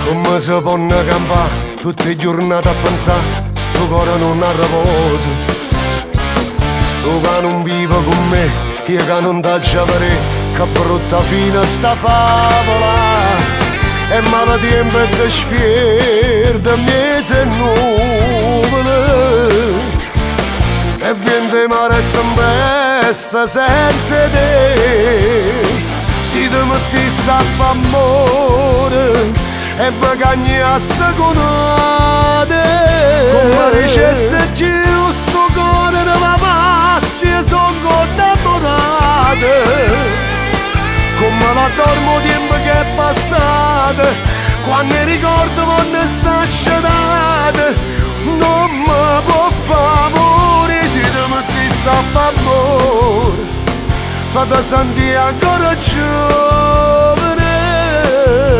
Come si può campare tutte le giornate a pensare, sto cuore non ha riposo. Tu che non vivo con me, io che non t'aggia vedere, che brutta fine sta favola. E male tempo e ti spierde mezzo e nuvole. E vente mare e tempesta senza te. Si ti mettesse a fa amore e mi cagni a seconde. Come dicesse giusto cuore di papazzi e son condannate. Come la dormo tempo che è passato, quando ricordo quando sta scetate. Non mi può fare amore se ti mettesse a fa amore, fate sentire ancora giovane.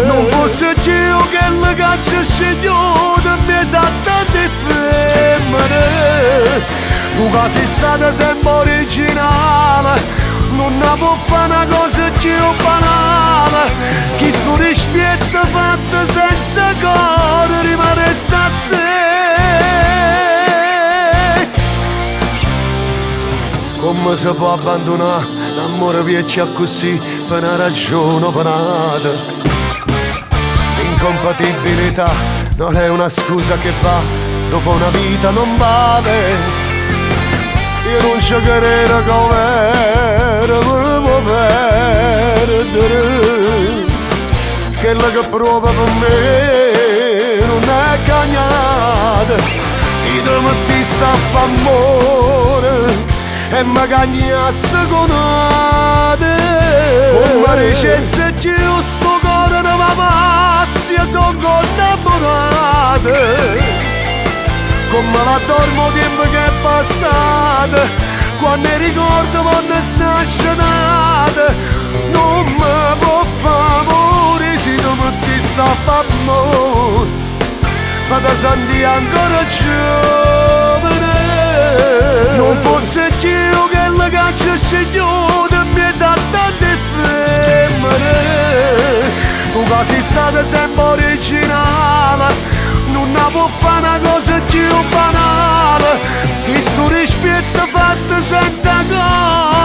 Non fosse Dio che le caccia scegliute in mezzo a tante femmine. Tu che sei stata sempre originale, non ne può fare una cosa più banale. Chi sto rispetto fatto senza cuore rimane a te. Come si può abbandonare l'amore viecchio così per una ragione penata? L'incompatibilità non è una scusa che va, dopo una vita non vale. Io non ci credo come volevo perdere, quella che prova per me non è cagnata. Si ti mettesse a fa amore e mi cagni a seconde. Come dicesse giusto cuore di papazzi e son condannate. Come la dormo tempo che è passato, quando ricordo quando sta scetate. Non mi può fare amore se tu mettesse a fa amore, fate sentire ancora giovane. Non fosse Dio che le caccia scegliute in mezzo a tante femmine. Tu che sei stata sempre originale, non ne può fare una cosa più banale. Che sto rispetto fatto senza cuore